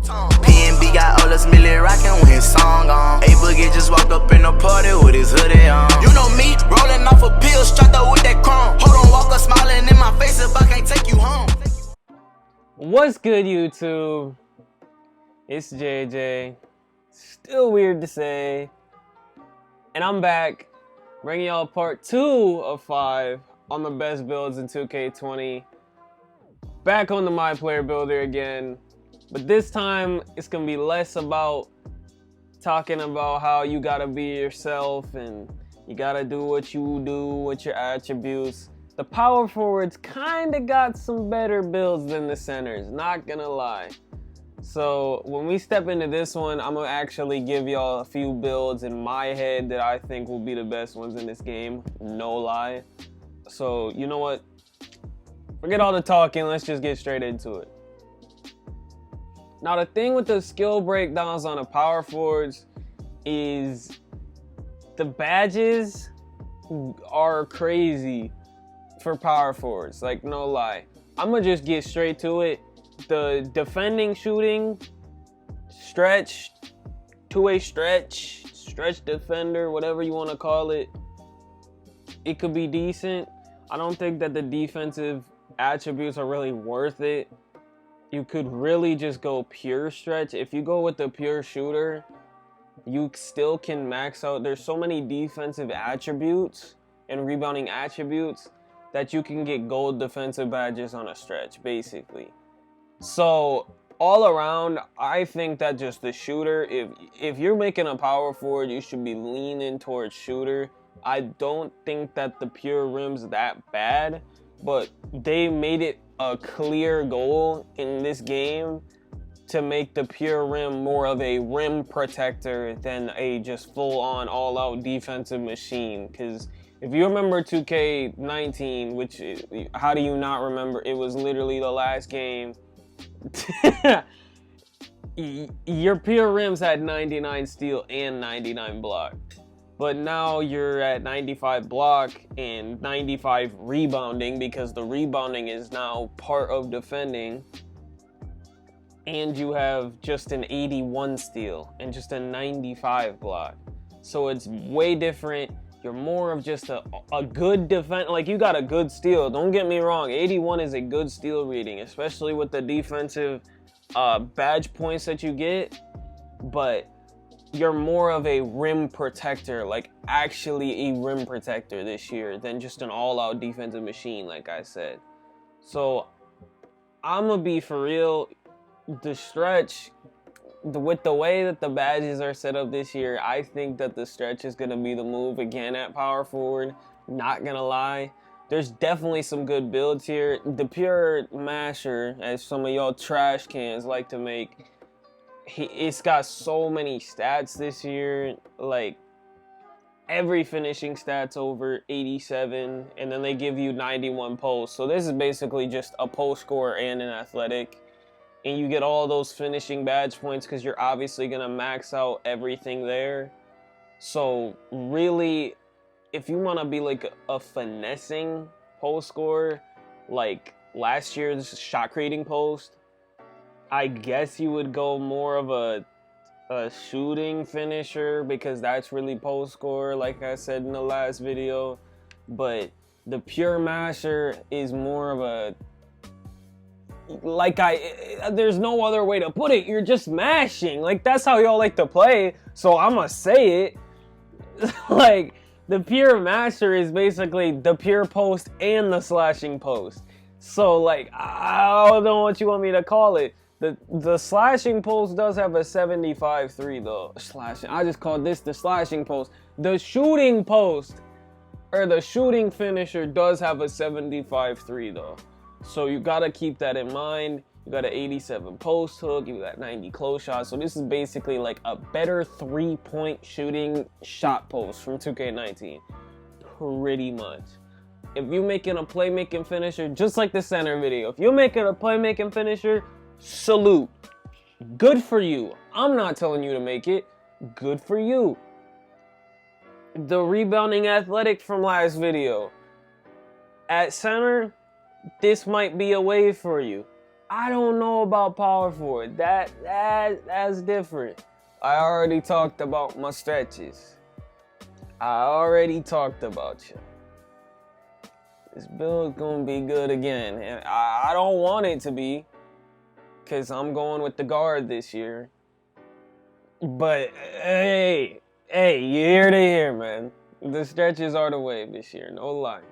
PNB got all us Millie rockin' with his song on. A-Boogie just walked up in the party with his hoodie on. You know me, rolling off a pill, strapped up with that chrome. Hold on, walk up smiling in my face if I can't take you home. What's good, YouTube? It's JJ. Still weird to say. And I'm back, bringing y'all part 2 of 5 on the best builds in 2K20. Back on the My Player Builder again. But this time, it's going to be less about talking about how you got to be yourself and you got to do what you do with your attributes. The power forwards kind of got some better builds than the centers, not going to lie. So when we step into this one, I'm going to actually give y'all a few builds in my head that I think will be the best ones in this game. No lie. So, you know what? Forget all the talking, let's just get straight into it. Now the thing with the skill breakdowns on the power forwards is the badges are crazy for power forwards, like no lie. I'm gonna just get straight to it. The defending, shooting, stretch, two-way stretch defender, whatever you want to call it, it could be decent. I don't think that the defensive attributes are really worth it. You could really just go pure stretch. If you go with the pure shooter, you still can max out. There's so many defensive attributes and rebounding attributes that you can get gold defensive badges on a stretch, basically. So all around, I think that just the shooter, if you're making a power forward, you should be leaning towards shooter. I don't think that the pure rim's that bad, but they made it a clear goal in this game to make the pure rim more of a rim protector than a just full-on all-out defensive machine. Because if you remember 2K19, which, how do you not remember? It was literally the last game. Your pure rims had 99 steal and 99 block. But now you're at 95 block and 95 rebounding because the rebounding is now part of defending. And you have just an 81 steal and just a 95 block. So it's way different. You're more of just a good defense. Like, you got a good steal. Don't get me wrong. 81 is a good steal reading, especially with the defensive badge points that you get. But you're more of a rim protector, like actually a rim protector this year than just an all-out defensive machine, like I said. So I'm gonna be for real. The stretch, with the way that the badges are set up this year, I think that the stretch is gonna be the move again at power forward. Not gonna lie. There's definitely some good builds here. The pure masher, as some of y'all trash cans like to make, it's got so many stats this year. Like, every finishing stat's over 87, and then they give you 91 posts. So this is basically just a post scorer and an athletic, and you get all those finishing badge points because you're obviously gonna max out everything there. So really, if you want to be like a finessing post scorer, like last year's shot creating post, I guess you would go more of a shooting finisher because that's really post score, like I said in the last video. But the pure masher is more of a, there's no other way to put it. You're just mashing. Like, that's how y'all like to play. So I'ma say it. Like, the pure masher is basically the pure post and the slashing post. So, like, I don't know what you want me to call it. The slashing post does have a 75-3 though. Slashing. I just called this the slashing post. The shooting post, or the shooting finisher, does have a 75-3 though. So you gotta keep that in mind. You got an 87 post hook, you got 90 close shots. So this is basically like a better 3-point shooting shot post from 2K19. Pretty much. If you're making a playmaking finisher, just like the center video, if you're making a playmaking finisher, salute. Good for you. I'm not telling you to make it. Good for you. The rebounding athletic from last video. At center, this might be a wave for you. I don't know about power forward. That's different. I already talked about my stretches. I already talked about you. This build's gonna be good again, and I don't want it to be, cause I'm going with the guard this year. But hey, year to year, man. The stretches are the wave this year, no lie.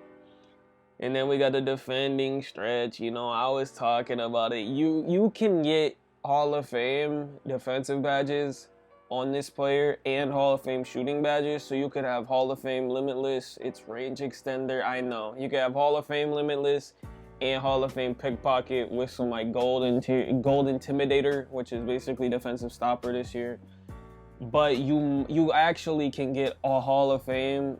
And then we got the defending stretch. You know, I was talking about it. You can get Hall of Fame defensive badges on this player and Hall of Fame shooting badges. So you could have Hall of Fame Limitless. It's range extender. I know. You could have Hall of Fame Limitless and Hall of Fame Pickpocket with some like gold Intimidator, which is basically defensive stopper this year. But you actually can get a Hall of Fame.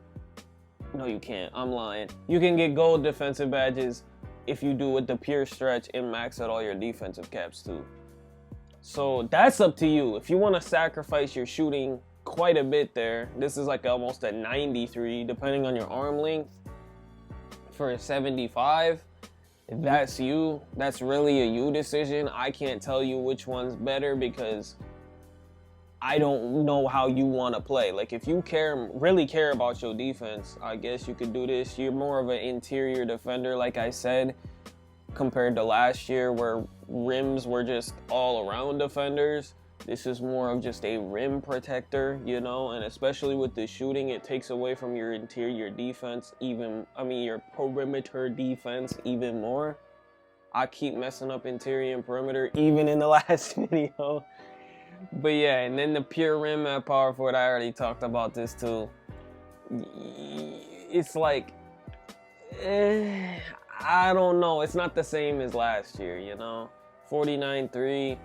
No, you can't. I'm lying. You can get gold defensive badges if you do with the pure stretch and max out all your defensive caps too. So that's up to you. If you want to sacrifice your shooting quite a bit there, this is like almost a 93 depending on your arm length for a 75. If that's you, that's really a you decision. I can't tell you which one's better because I don't know how you want to play. Like if you really care about your defense, I guess you could do this. You're more of an interior defender, like I said, compared to last year where rims were just all around defenders. This is more of just a rim protector, you know, and especially with the shooting, it takes away from your interior defense your perimeter defense even more. I keep messing up interior and perimeter even in the last video. But yeah, and then the pure rim at power forward, I already talked about this too. It's like, I don't know. It's not the same as last year, you know? 49-3.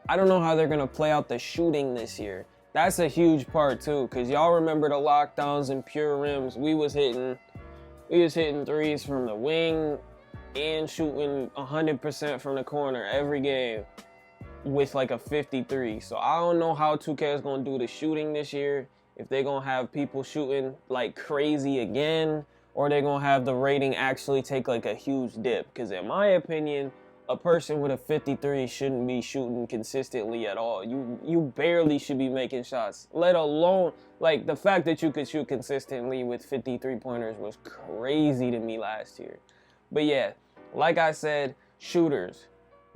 I don't know how they're going to play out the shooting this year. That's a huge part too, because y'all remember the lockdowns and pure rims. We was hitting threes from the wing and shooting 100% from the corner every game with like a 53. So I don't know how 2K is going to do the shooting this year. If they're going to have people shooting like crazy again, or they're going to have the rating actually take like a huge dip. Because in my opinion, a person with a 53 shouldn't be shooting consistently at all. You barely should be making shots, let alone like the fact that you could shoot consistently with 53 pointers was crazy to me last year. But yeah, like I said, shooters.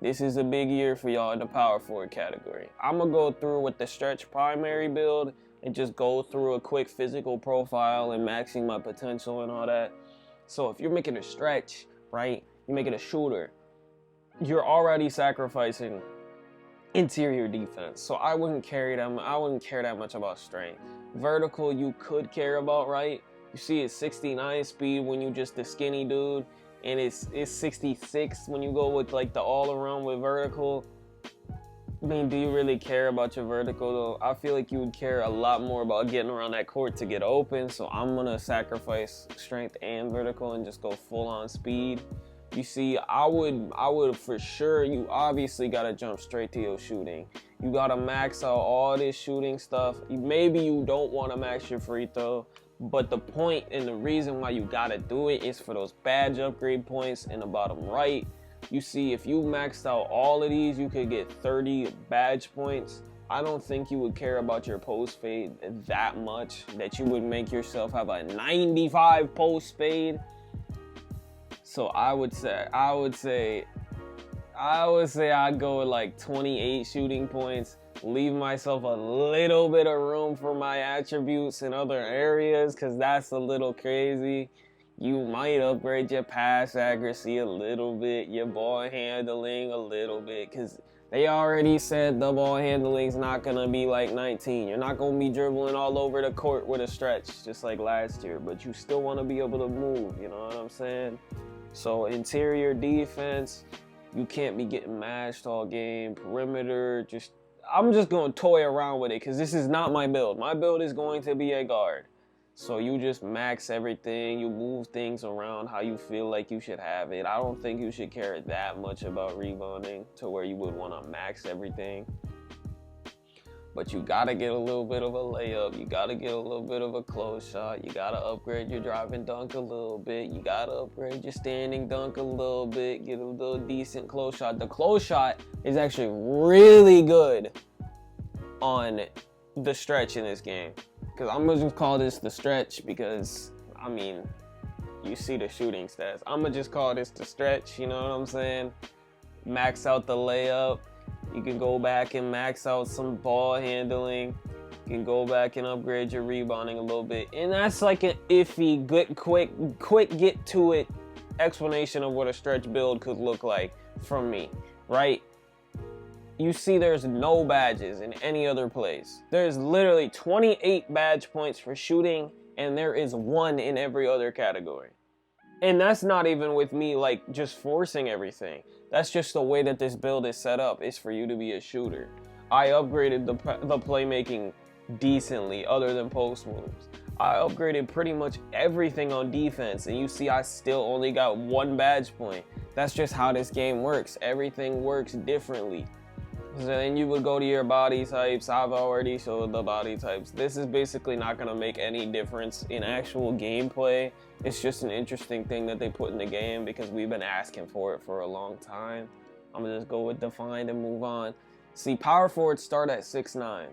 This is a big year for y'all in the power forward category. I'm going to go through with the stretch primary build and just go through a quick physical profile and maxing my potential and all that. So if you're making a stretch, right, you're making a shooter, you're already sacrificing interior defense. So I wouldn't care that much about strength. Vertical, you could care about, right? You see it's 69 speed when you just the skinny dude. And it's 66 when you go with like the all around with vertical. I mean, do you really care about your vertical though? I feel like you would care a lot more about getting around that court to get open. So I'm gonna sacrifice strength and vertical and just go full on speed. You see, I would for sure, you obviously gotta jump straight to your shooting. You gotta max out all this shooting stuff. Maybe you don't wanna max your free throw. But the point and the reason why you gotta do it is for those badge upgrade points in the bottom right. You see, if you maxed out all of these, you could get 30 badge points. I don't think you would care about your post fade that much that you would make yourself have a 95 post fade. So I would say I'd go with like 28 shooting points. Leave myself a little bit of room for my attributes in other areas because that's a little crazy. You might upgrade your pass accuracy a little bit, your ball handling a little bit, because they already said the ball handling's not going to be like 19. You're not going to be dribbling all over the court with a stretch just like last year, but you still want to be able to move, you know what I'm saying? So interior defense, you can't be getting mashed all game. Perimeter, I'm just going to toy around with it because this is not my build. My build is going to be a guard. So you just max everything. You move things around how you feel like you should have it. I don't think you should care that much about rebounding to where you would want to max everything. but you gotta get a little bit of a layup. You gotta get a little bit of a close shot. You gotta upgrade your driving dunk a little bit. You gotta upgrade your standing dunk a little bit. Get a little decent close shot. The close shot is actually really good on the stretch in this game. Because I'm gonna just call this the stretch because, I mean, you see the shooting stats. I'm gonna just call this the stretch, you know what I'm saying? Max out the layup. You can go back and max out some ball handling. You can go back and upgrade your rebounding a little bit. And that's like an iffy, good, quick get to it explanation of what a stretch build could look like from me, right? You see there's no badges in any other place. There's literally 28 badge points for shooting, and there is 1 in every other category. And that's not even with me like just forcing everything. That's just the way that this build is set up. It's for you to be a shooter. I upgraded the playmaking decently other than post moves. I upgraded pretty much everything on defense, and you see I still only got 1 badge point. That's just how this game works. Everything works differently. So then you would go to your body types. I've already showed the body types. This is basically not going to make any difference in actual gameplay. It's just an interesting thing that they put in the game because we've been asking for it for a long time. I'm going to just go with defined and move on. See, power forwards start at 6'9".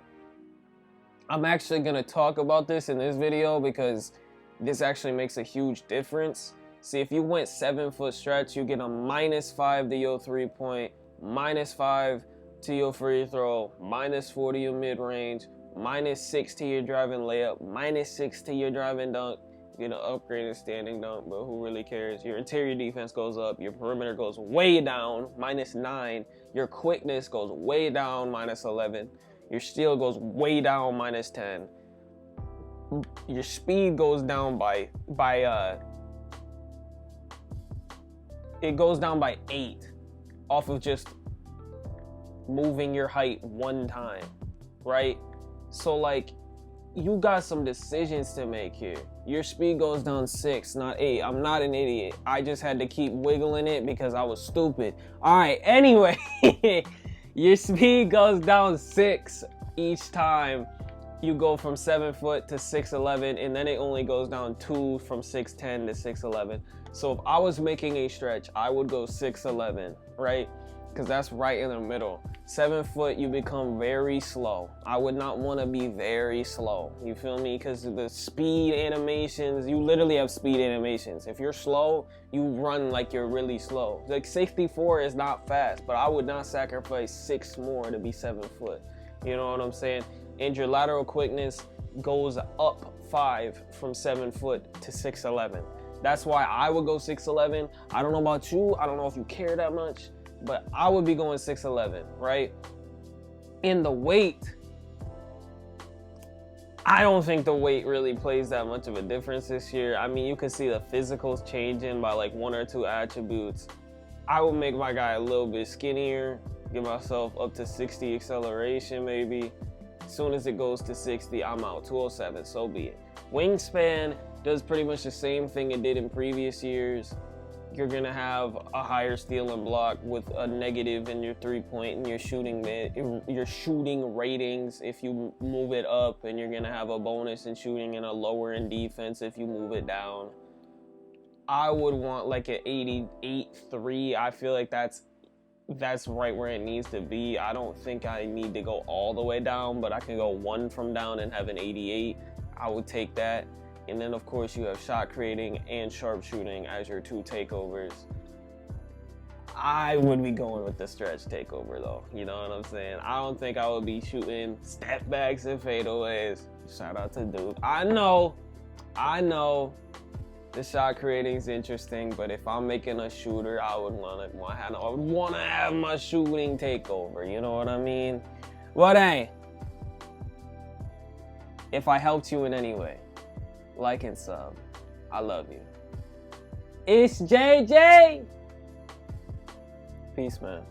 I'm actually going to talk about this in this video because this actually makes a huge difference. See, if you went 7-foot stretch, you get a -5 to your 3-point, -5 to your free throw, -4 to your mid-range, -6 to your driving layup, -6 to your driving dunk. You get an upgraded standing dunk, but who really cares? Your interior defense goes up, your perimeter goes way down, -9, your quickness goes way down, -11, your steal goes way down, -10. Your speed goes down it goes down by 8 off of just moving your height 1 time, right? So like, you got some decisions to make here. Your speed goes down 6, not 8. I'm not an idiot. I just had to keep wiggling it because I was stupid. All right, anyway, your speed goes down 6 each time you go from 7 foot to 6'11", and then it only goes down 2 from 6'10" to 6'11". So if I was making a stretch, I would go 6'11", right? Because that's right in the middle. 7 foot, you become very slow. I would not want to be very slow. You feel me? Because the speed animations, you literally have speed animations. If you're slow, you run like you're really slow. Like 64 is not fast, but I would not sacrifice 6 more to be 7 foot. You know what I'm saying? And your lateral quickness goes up 5 from 7 foot to 6'11". That's why I would go 6'11". I don't know about you. I don't know if you care that much, but I would be going 6'11", right? In the weight, I don't think the weight really plays that much of a difference this year. I mean, you can see the physicals changing by like 1 or 2 attributes. I would make my guy a little bit skinnier, give myself up to 60 acceleration maybe. As soon as it goes to 60, I'm out. 207, so be it. Wingspan does pretty much the same thing it did in previous years. You're gonna have a higher steal and block with a negative in your 3-point and your shooting ratings if you move it up, and you're gonna have a bonus in shooting and a lower in defense if you move it down. I would want like an 88.3. I feel like that's right where it needs to be. I don't think I need to go all the way down, but I can go 1 from down and have an 88. I would take that. And then of course you have shot creating and sharpshooting as your 2 takeovers. I would be going with the stretch takeover though. You know what I'm saying? I don't think I would be shooting step backs and fadeaways. Shout out to Duke. I know the shot creating is interesting, but if I'm making a shooter, I would want to have my shooting takeover. You know what I mean? But hey, if I helped you in any way, like and sub. I love you. It's JJ. Peace, man.